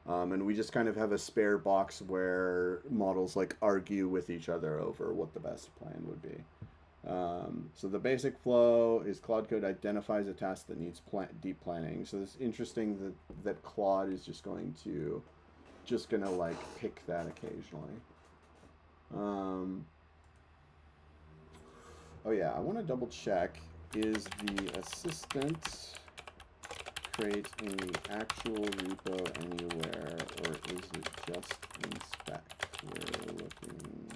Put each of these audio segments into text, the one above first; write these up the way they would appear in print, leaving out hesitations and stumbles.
And we just kind of have a spare box where models like argue with each other over what the best plan would be. So the basic flow is claudecode identifies a task that needs deep planning. So it's interesting that Claude is just gonna like pick that occasionally. Um, oh yeah, I want to double check. Is the assistant create in the actual repo anywhere, or is it just in spec? We're looking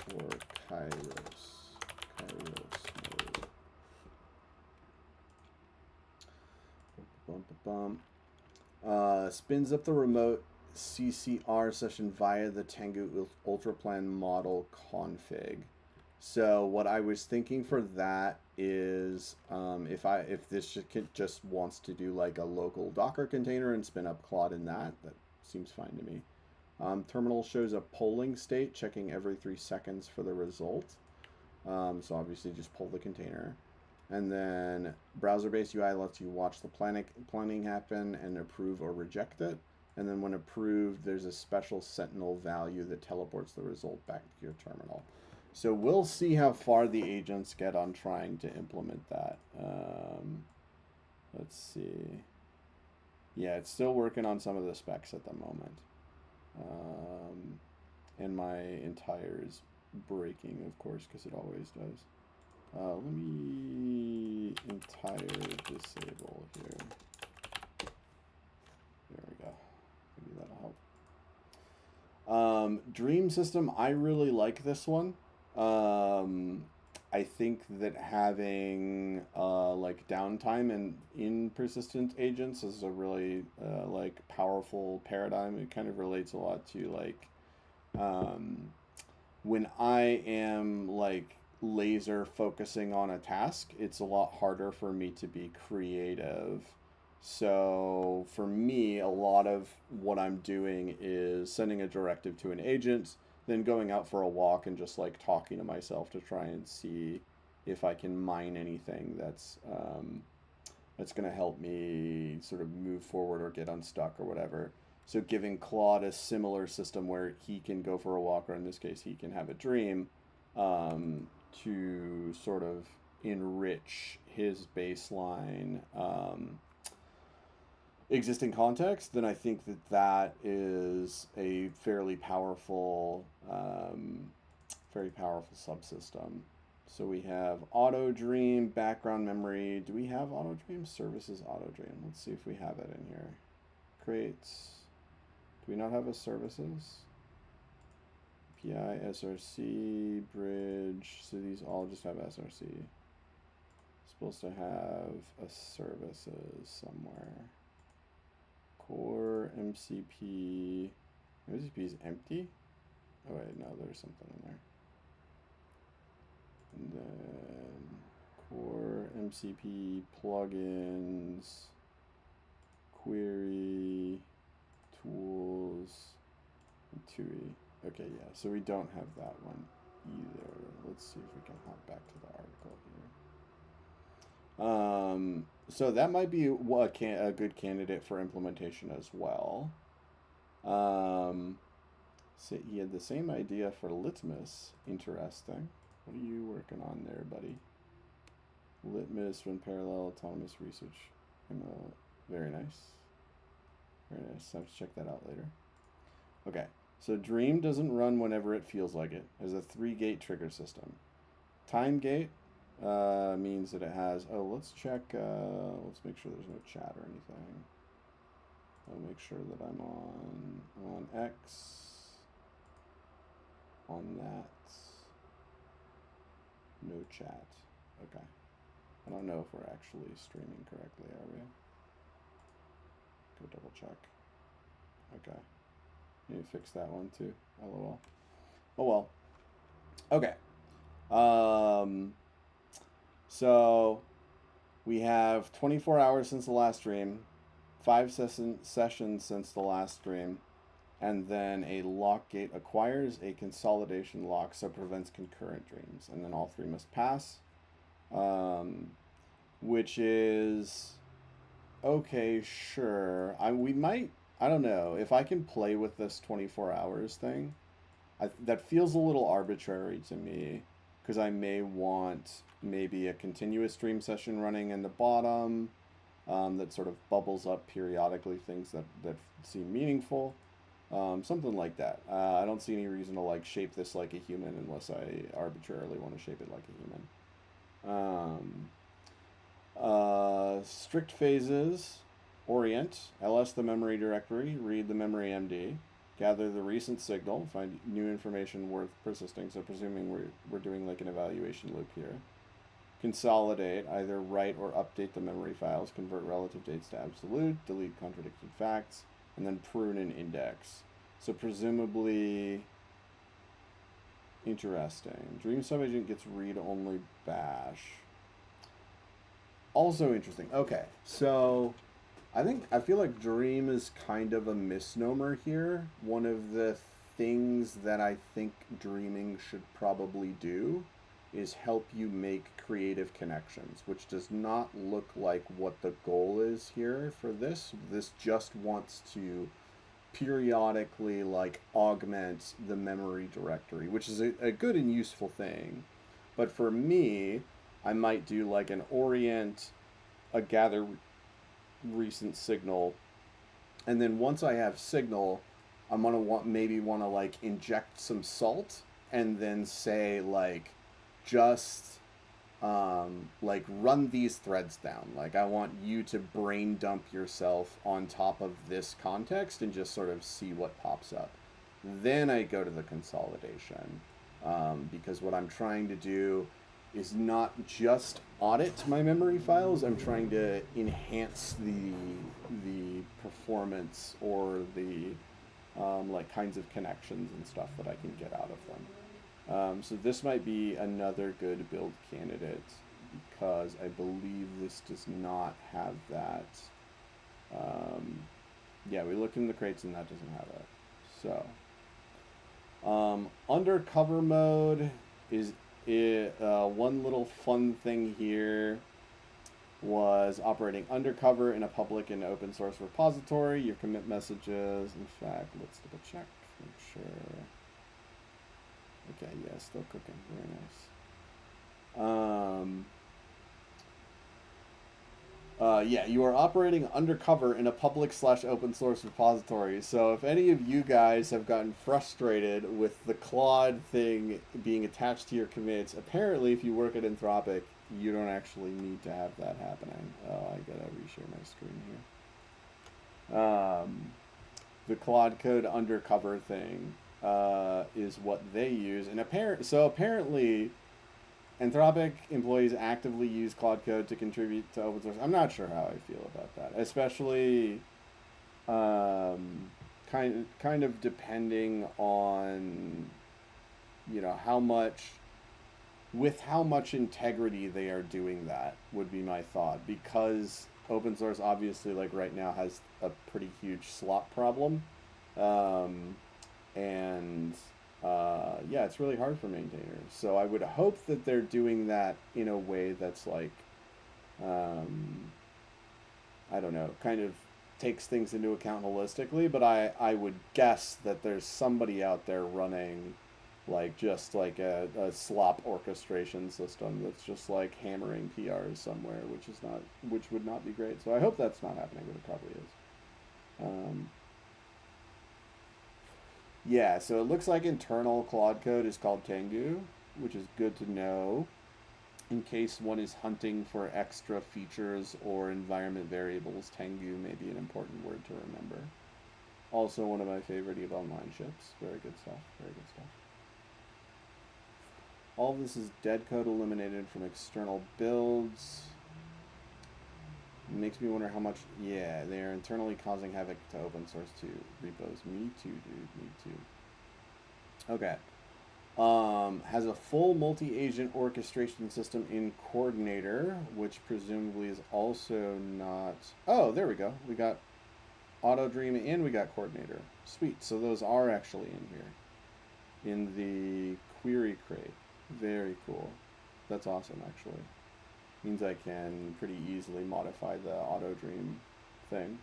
for Kairos mode. Bum, bum, bum. Spins up the remote CCR session via the Tango Ultraplan model config. So what I was thinking for that is if this just wants to do like a local Docker container and spin up Claude in that seems fine to me. Terminal shows a polling state, checking every 3 seconds for the result. So obviously just pull the container. And then browser-based UI lets you watch the planning happen and approve or reject it. And then when approved, there's a special sentinel value that teleports the result back to your terminal. So we'll see how far the agents get on trying to implement that. Let's see. Yeah, it's still working on some of the specs at the moment. And my entire is breaking, of course, because it always does. Let me entire disable here. There we go. Maybe that'll help. Dream system, I really like this one. I think that having like downtime and in persistent agents is a really like powerful paradigm. It kind of relates a lot to like when I am like laser focusing on a task, it's a lot harder for me to be creative. So for me, a lot of what I'm doing is sending a directive to an agent, then going out for a walk and just like talking to myself to try and see if I can mine anything that's going to help me sort of move forward or get unstuck or whatever. So giving Claude a similar system where he can go for a walk, or in this case, he can have a dream, to sort of enrich his baseline existing context, then I think that is a fairly powerful subsystem. So we have auto dream, background memory. Do we have auto dream? Services auto dream. Let's see if we have it in here. Creates. Do we not have a services? PI, SRC, bridge. So these all just have SRC. Supposed to have a services somewhere. Core MCP. MCP is empty. Oh wait, no, there's something in there. And then core MCP plugins, query, tools, and TUI. Okay, yeah, so we don't have that one either. Let's see if we can hop back to the article here. So that might be a good candidate for implementation as well. So he had the same idea for Litmus. Interesting. What are you working on there, buddy? Litmus when parallel autonomous research. Very nice. Very nice. I have to check that out later. Okay. So Dream doesn't run whenever it feels like it. It has a 3-gate trigger system. Time gate means that it has. Oh, let's check. Let's make sure there's no chat or anything. I'll make sure that I'm on X. On that. No chat. Okay. I don't know if we're actually streaming correctly, are we? Go double check. Okay. Need to fix that one too. LOL. Oh well. Okay. So we have 24 hours since the last stream, 5 sessions since the last stream, and then a lock gate acquires a consolidation lock, so prevents concurrent dreams, and then all 3 must pass, which is okay. Sure, we might I don't know. If I can play with this 24 hours thing, that feels a little arbitrary to me because I may want maybe a continuous stream session running in the bottom that sort of bubbles up periodically things that seem meaningful. Something like that. I don't see any reason to like shape this like a human unless I arbitrarily want to shape it like a human. Strict phases, orient, ls the memory directory, read the memory MD, gather the recent signal, find new information worth persisting. So presuming we're doing like an evaluation loop here. Consolidate, either write or update the memory files, convert relative dates to absolute, delete contradicted facts, and then prune and index. So presumably, interesting. Dream subagent gets read-only bash. Also interesting. Okay, so I feel like dream is kind of a misnomer here. One of the things that I think dreaming should probably do is help you make creative connections, which does not look like what the goal is here for this. This just wants to periodically like augment the memory directory, which is a good and useful thing. But for me, I might do like an orient, a gather recent signal, and then once I have signal, I'm gonna maybe want to like inject some salt and then say like just like run these threads down. Like I want you to brain dump yourself on top of this context and just sort of see what pops up. Then I go to the consolidation because what I'm trying to do is not just audit my memory files. I'm trying to enhance the performance or the like kinds of connections and stuff that I can get out of them. So this might be another good build candidate because I believe this does not have that. Yeah, we looked in the crates and that doesn't have it. So undercover mode is one little fun thing here was operating undercover in a public and open source repository. Your commit messages, in fact, let's double check, make sure. Okay, yeah, still cooking. Very nice. Yeah, you are operating undercover in a public/open source repository. So if any of you guys have gotten frustrated with the Claude thing being attached to your commits, apparently if you work at Anthropic, you don't actually need to have that happening. Oh, I gotta reshare my screen here. The claudecode undercover thing is what they use, and apparently Anthropic employees actively use claudecode to contribute to open source. I'm not sure how I feel about that, especially kind of depending on how much integrity they are doing that would be my thought, because open source obviously like right now has a pretty huge slop problem. And yeah, it's really hard for maintainers. So I would hope that they're doing that in a way that's like, I don't know, kind of takes things into account holistically. But I would guess that there's somebody out there running like just like a slop orchestration system that's just like hammering PRs somewhere, which would not be great. So I hope that's not happening, but it probably is. Yeah, so it looks like internal Claude code is called Tengu, which is good to know in case one is hunting for extra features or environment variables. Tengu may be an important word to remember. Also one of my favorite EVE Online ships. Very good stuff, very good stuff. All of this is dead code eliminated from external builds. It makes me wonder how much, yeah, they're internally causing havoc to open source 2 repos. Me too, dude, me too. Okay. Has a full multi-agent orchestration system in Coordinator, which presumably is also not, oh, there we go. We got Auto Dream and we got Coordinator. Sweet, so those are actually in here. In the query crate. Very cool. That's awesome, actually. Means I can pretty easily modify the auto dream thing.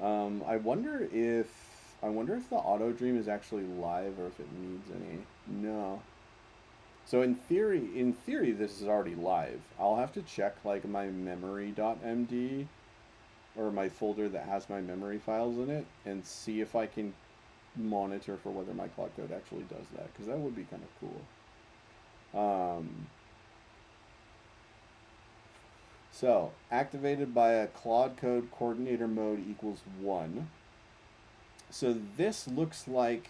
I wonder if the auto dream is actually live or if it needs any. No. So in theory, this is already live. I'll have to check like my memory.md or my folder that has my memory files in it and see if I can monitor for whether my claudecode actually does that, because that would be kind of cool. So activated by a claudecode coordinator mode equals 1. So this looks like,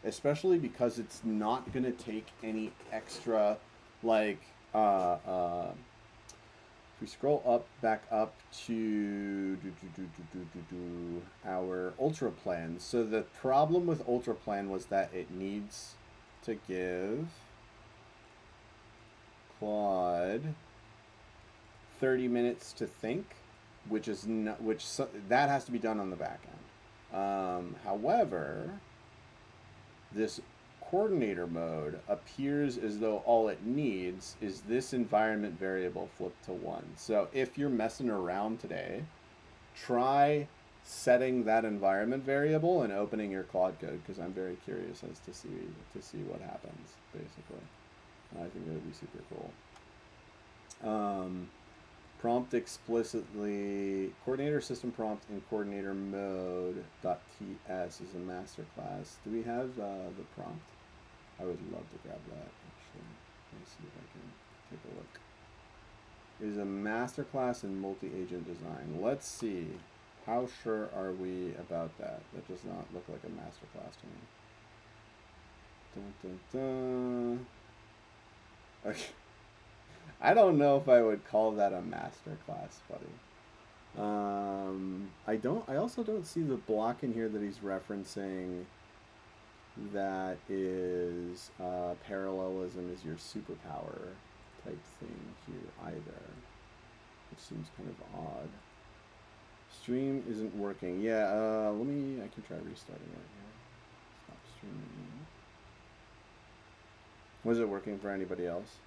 especially because it's not going to take any extra, like, if we scroll back up to our Ultraplan. So the problem with Ultraplan was that it needs to give Claude 30 minutes to think, which is not, that has to be done on the back end. However, this coordinator mode appears as though all it needs is this environment variable flipped to 1. So if you're messing around today, try setting that environment variable and opening your claudecode, because I'm very curious as to see what happens, basically. I think that would be super cool. Prompt explicitly, coordinator system prompt in coordinator mode .ts is a master class. Do we have the prompt? I would love to grab that, actually. Let me see if I can take a look. It is a master class in multi-agent design. Let's see. How sure are we about that? That does not look like a master class to me. Dun, dun, dun. Okay. I don't know if I would call that a master class, buddy. I also don't see the block in here that he's referencing that is parallelism is your superpower type thing here either, which seems kind of odd. Stream isn't working. Yeah, I can try restarting it here. Stop streaming. Was it working for anybody else?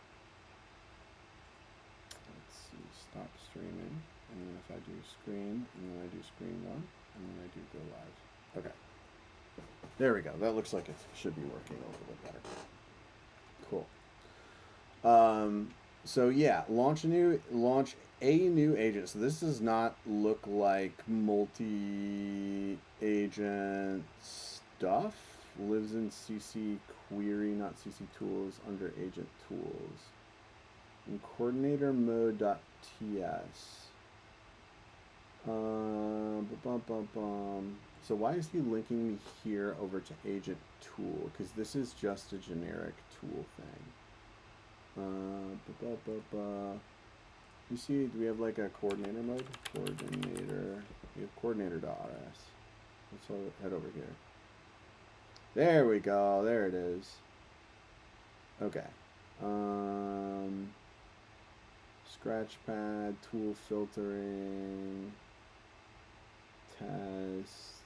Stop streaming, and then if I do screen, and then I do screen 1, and then I do go live. Okay. There we go. That looks like it should be working a little bit better. Cool. So yeah, launch a new agent. So this does not look like multi-agent stuff. Lives in CC query, not CC tools, under agent tools. In coordinator mode.ts. So why is he linking me here over to agent tool? Because this is just a generic tool thing. You see, do we have like a coordinator mode? Coordinator. We have coordinator.rs. Let's head over here. There we go. There it is. Okay. Scratchpad, tool filtering, test.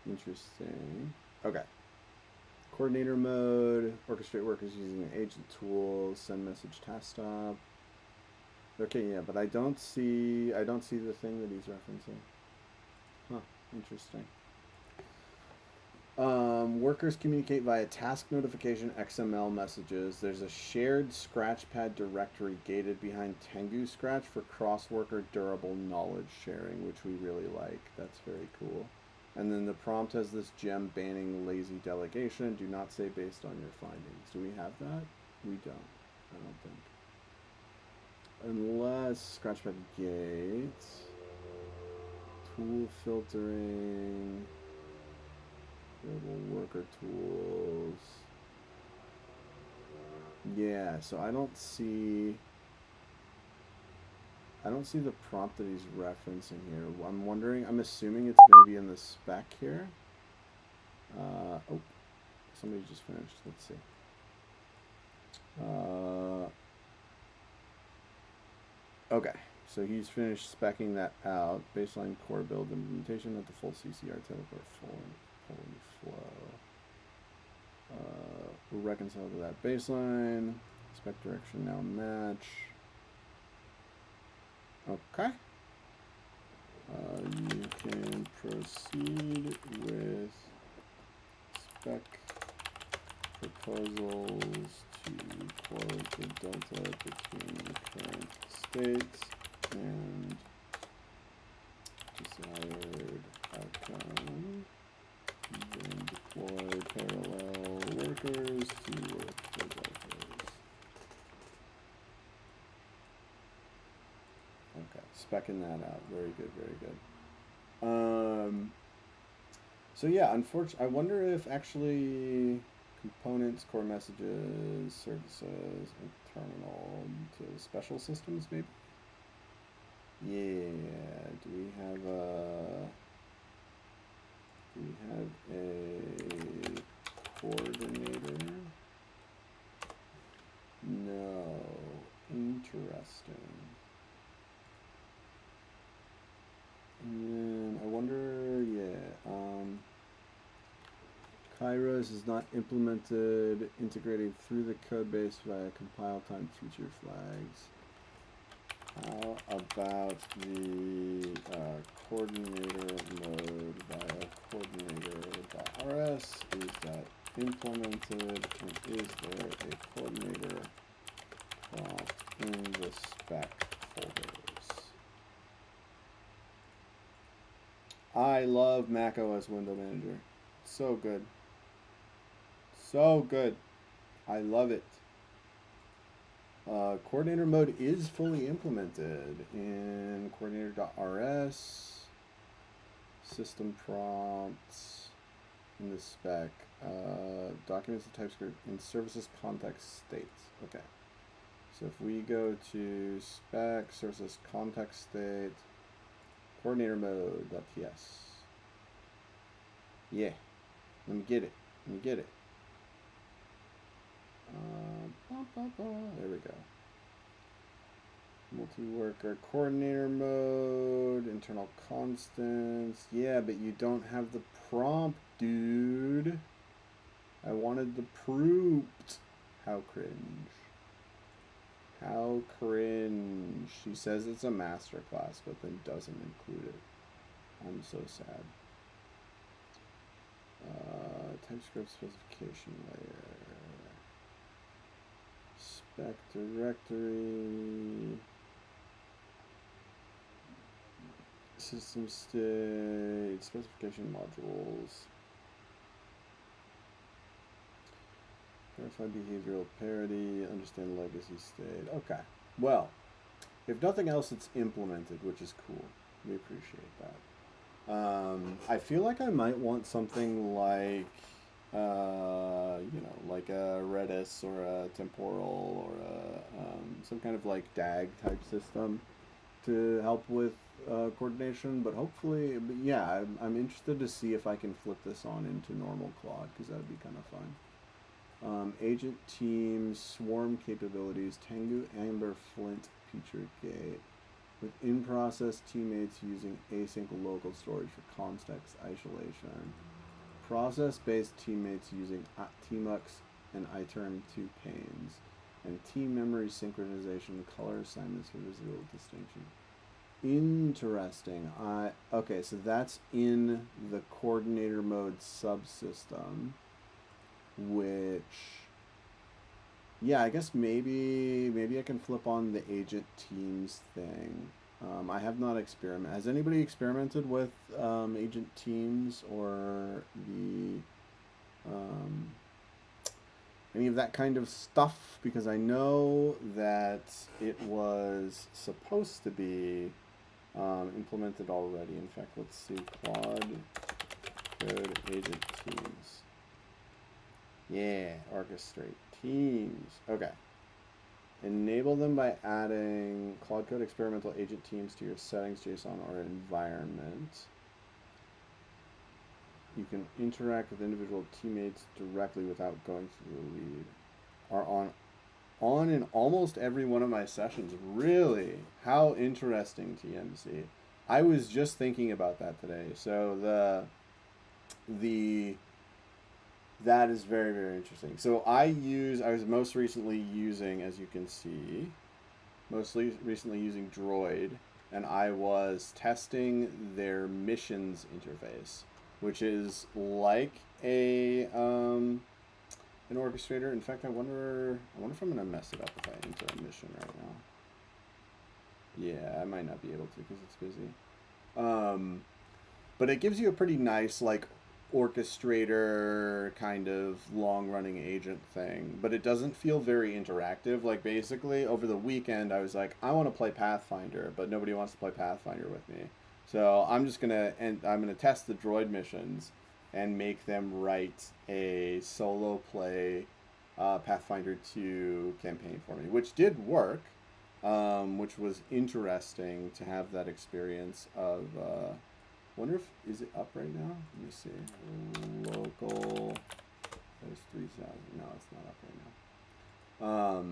Interesting. Okay. Coordinator mode, orchestrate workers using an agent tool, send message task stop. Okay, yeah, but I don't see the thing that he's referencing. Huh, interesting. Workers communicate via task notification XML messages. There's a shared Scratchpad directory gated behind Tengu Scratch for cross-worker durable knowledge sharing, which we really like. That's very cool. And then the prompt has this gem banning lazy delegation. Do not say based on your findings. Do we have that? We don't. I don't think. Unless Scratchpad gates. Tool filtering. Worker tools. Yeah, so I don't see the prompt that he's referencing here. I'm wondering, I'm assuming it's maybe in the spec here. Oh, somebody just finished. Let's see. Okay, so he's finished specking that out. Baseline core build implementation of the full CCR teleport flow. We'll reconcile to that baseline. Spec direction now match. Okay. You can proceed with spec proposals to close the delta between the current states and desired outcome. Then deploy parallel workers to work the deltas. Okay, specking that out. Very good, very good. So yeah, unfortunately, I wonder if actually components, core messages, services, and terminal to special systems, maybe? Yeah, do we have a coordinator? No. Interesting. And then I wonder, yeah, Kairos is not implemented, integrating through the code base via compile time feature flags. How about the coordinator mode via coordinator.rs? Is that implemented, and is there a coordinator prompt in the spec folders? I love Mac OS Window Manager. So good. So good. I love it. Coordinator mode is fully implemented in coordinator.rs, system prompts, in the spec, documents and TypeScript in services context states. Okay. So if we go to spec, services context state, coordinator mode.ts. Yeah. Let me get it. Let me get it. There we go. Multi-worker coordinator mode, internal constants. Yeah, but you don't have the prompt, dude. I wanted the prompt. How cringe. How cringe. She says it's a masterclass, but then doesn't include it. I'm so sad. TypeScript specification layer. Spec directory. System state. Specification modules. Verify behavioral parity. Understand legacy state. Okay. Well, if nothing else, it's implemented, which is cool. We appreciate that. I feel like I might want something like, you know, like a Redis or a temporal or a, some kind of like DAG type system to help with coordination. But hopefully, but yeah, I'm interested to see if I can flip this on into normal Claude, because that would be kind of fun. Agent teams, swarm capabilities, Tango, Amber, Flint, FeatureGate. With in-process teammates using async local storage for context isolation. Process-based teammates using tmux and iterm2 panes. And team memory synchronization, color assignments for visual distinction. Interesting. Okay, so that's in the coordinator mode subsystem, which, yeah, I guess maybe I can flip on the agent teams thing. I have not experimented. Has anybody experimented with agent teams or the any of that kind of stuff? Because I know that it was supposed to be implemented already. In fact, let's see, claudecode agent teams. Yeah, orchestrate teams. Okay. Enable them by adding claudecode experimental agent teams to your settings, JSON, or environment. You can interact with individual teammates directly without going through the lead. Are on in almost every one of my sessions. Really? How interesting, TMC. I was just thinking about that today. So that is very, very interesting. So I was most recently using, as you can see, recently using Droid and I was testing their missions interface, which is like a an orchestrator. In fact, I wonder if I'm gonna mess it up if I enter a mission right now. Yeah, I might not be able to because it's busy. But it gives you a pretty nice like orchestrator kind of long-running agent thing, but it doesn't feel very interactive. Like basically over the weekend I was like, I want to play Pathfinder, but nobody wants to play Pathfinder with me. So I'm gonna test the droid missions and make them write a solo play Pathfinder 2 campaign for me, which did work, which was interesting to have that experience of wonder if, is it up right now? Let me see. Local, there's 3,000. No, it's not up right now.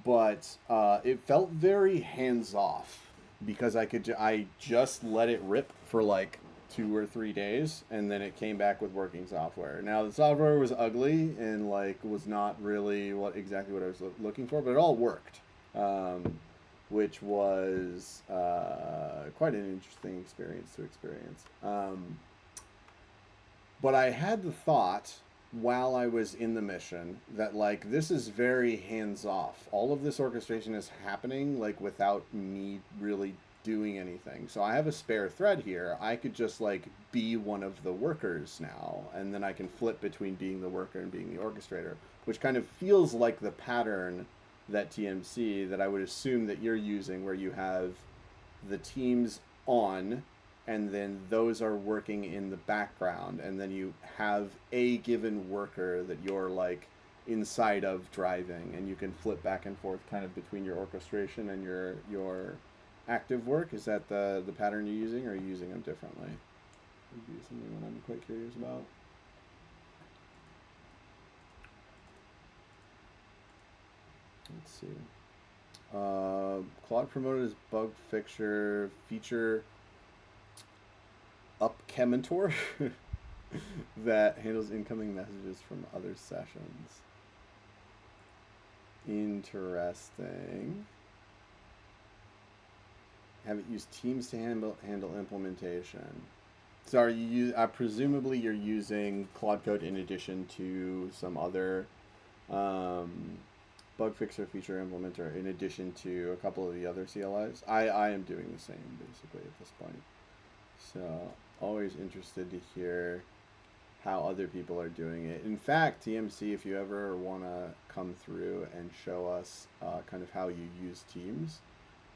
But it felt very hands-off because I just let it rip for like 2 or 3 days, and then it came back with working software. Now the software was ugly and like was not really exactly what I was looking for, but it all worked. Which was quite an interesting experience to experience. But I had the thought while I was in the mission that like this is very hands-off. All of this orchestration is happening like without me really doing anything. So I have a spare thread here. I could just like be one of the workers now, and then I can flip between being the worker and being the orchestrator, which kind of feels like the pattern that TMC that I would assume that you're using, where you have the teams on and then those are working in the background, and then you have a given worker that you're like inside of driving, and you can flip back and forth kind of between your orchestration and your active work. Is that the pattern you're using, or are you using them differently? Would be something that I'm quite curious about. Let's see. Claude promoted as bug fixture feature upkementor that handles incoming messages from other sessions. Interesting. Have it use Teams to handle implementation. So are you presumably you're using claudecode in addition to some other bug fixer feature implementer in addition to a couple of the other CLIs. I am doing the same basically at this point. So always interested to hear how other people are doing it. In fact, TMC, if you ever want to come through and show us kind of how you use Teams,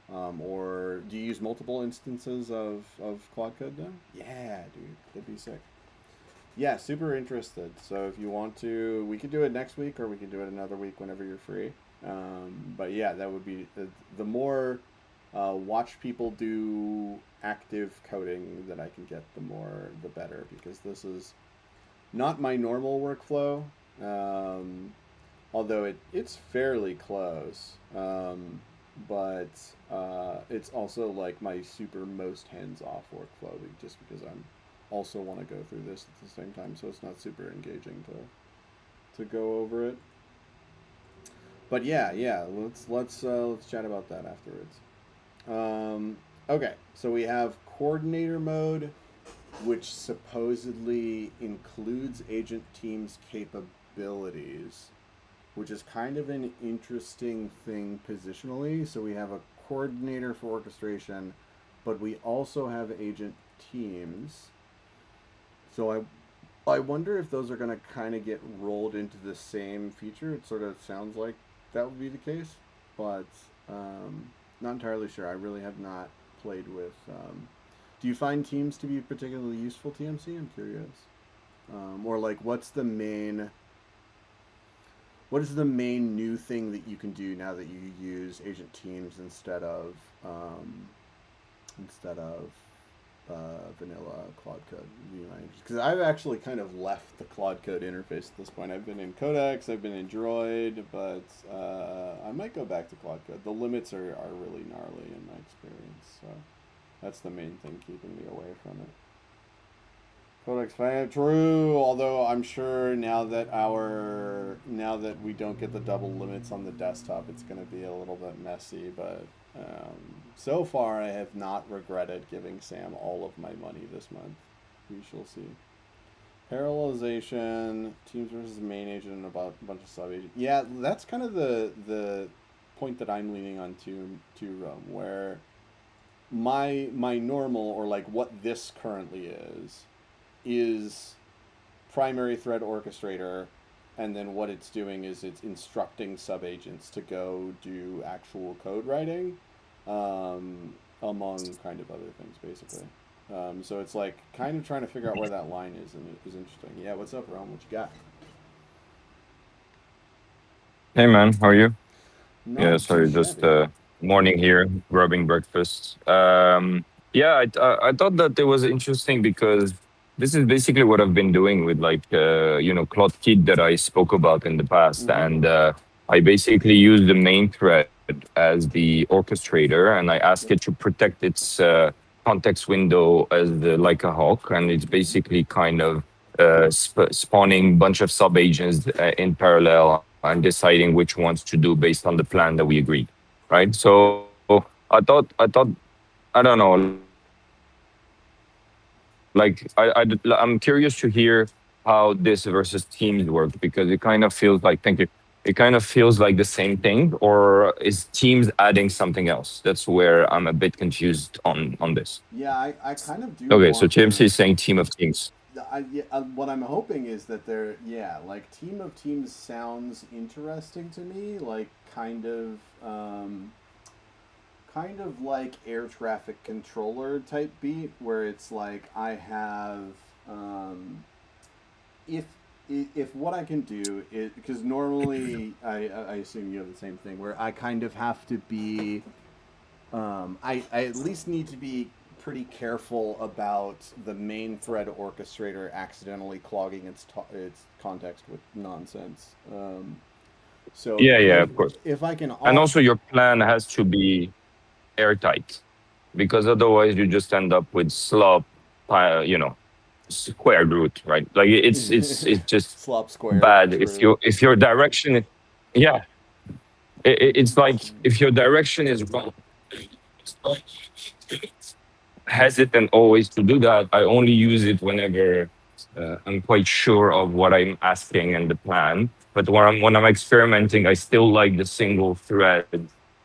or do you use multiple instances of claudecode then? Yeah, dude, that'd be sick. Yeah, super interested. So if you want to, we could do it next week, or we could do it another week whenever you're free. But yeah, that would be the more watch people do active coding that I can get, the better, because this is not my normal workflow. Although it's fairly close, but it's also like my super most hands-off workflow, just because I'm also want to go through this at the same time, so it's not super engaging to go over it. But yeah, let's chat about that afterwards. Okay, so we have coordinator mode, which supposedly includes agent teams capabilities, which is kind of an interesting thing positionally. So we have a coordinator for orchestration, but we also have agent teams. So I wonder if those are going to kind of get rolled into the same feature. It sort of sounds like that would be the case, but not entirely sure. I really have not played with... do you find teams to be particularly useful, TMC? I'm curious. Or like, what is the main new thing that you can do now that you use agent teams instead of vanilla claudecode? Because I've actually kind of left the claudecode interface at this point. I've been in Codex, I've been in Droid, but I might go back to claudecode. The limits are really gnarly in my experience, so that's the main thing keeping me away from it. Codex 5, true, although I'm sure now that we don't get the double limits on the desktop, it's going to be a little bit messy, but So far, I have not regretted giving Sam all of my money this month. We shall see. Parallelization, teams versus main agent, and about a bunch of sub agents. Yeah, that's kind of the point that I'm leaning on to Rome, where my normal, or like what this currently is primary thread orchestrator, and then what it's doing is it's instructing subagents to go do actual code writing, among kind of other things, basically. So it's like kind of trying to figure out where that line is, and it is interesting. Yeah, what's up, Ron? What you got? Hey man, how are you? Yeah, Not too sorry, just shabby. morning here, grabbing breakfast. Yeah, I thought that it was interesting because this is basically what I've been doing with Claude Kid that I spoke about in the past, Mm-hmm. and I basically use the main thread as the orchestrator, and I ask it Yep. to protect its context window as like a hawk, and it's basically kind of spawning bunch of sub agents in parallel and deciding which ones to do based on the plan that we agreed, right? Yep. So I thought I don't know, I'm curious to hear how this versus teams work because it kind of feels like, thank you, it kind of feels like the same thing, or is teams adding something else? That's where I'm a bit confused on this. Yeah, I kind of do Okay, so want TMC to. is saying team of teams. Yeah, what I'm hoping is that they're, yeah, like Team of Teams sounds interesting to me, like kind of like air traffic controller type beat, where it's like I have, um, if if what I can do is, because normally I assume you have the same thing, where I kind of have to be, I at least need to be pretty careful about the main thread orchestrator accidentally clogging its context with nonsense. So Yeah, yeah, of course. if I can And off, also your plan has to be airtight because otherwise you just end up with slop, square root, right? Like it's just slop squared, bad true. if your direction is, yeah, it's like if your direction is wrong, hesitant always to do that. I only use it whenever I'm quite sure of what I'm asking and the plan. But when I'm experimenting, I still like the single thread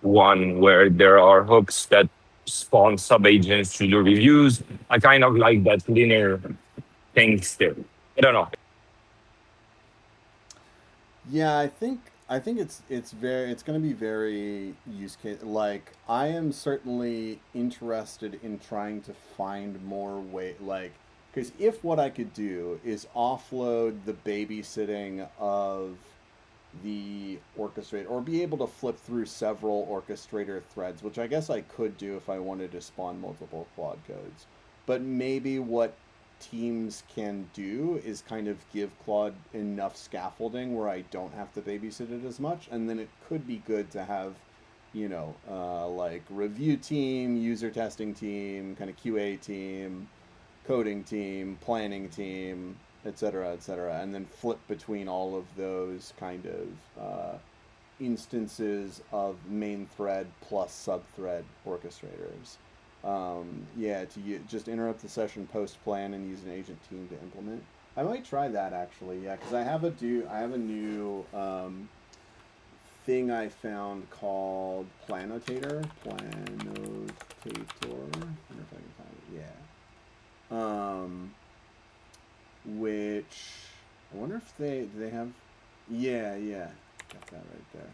one where there are hooks that spawn subagents to do reviews. I kind of like that linear thing still. I don't know. Yeah, I think it's going to be very use case, like I am certainly interested in trying to find more way, like, because if what I could do is offload the babysitting of the orchestrator, or be able to flip through several orchestrator threads, which I guess I could do if I wanted to spawn multiple quad codes. But maybe what teams can do is kind of give Claude enough scaffolding where I don't have to babysit it as much, and then it could be good to have, like review team, user testing team, kind of QA team, coding team, planning team, et cetera, and then flip between all of those kind of instances of main thread plus sub thread orchestrators. Yeah, just interrupt the session post plan and use an agent team to implement. I might try that actually. Yeah, because I have a new thing I found called Planotator. I wonder if I can find it. Yeah. Which I wonder if they have. Yeah, yeah, got that right there.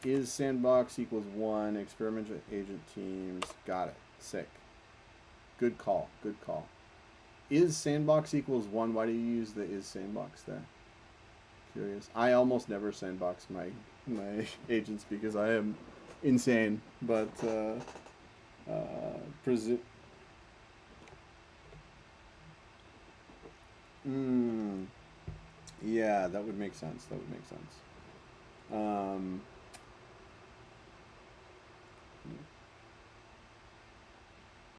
Is sandbox equals one? Experimental agent teams. Got it. Sick. Good call. Good call. Is sandbox equals one? Why do you use the is sandbox there? Curious. I almost never sandbox my agents because I am insane. But presume. Mm, yeah, that would make sense. That would make sense.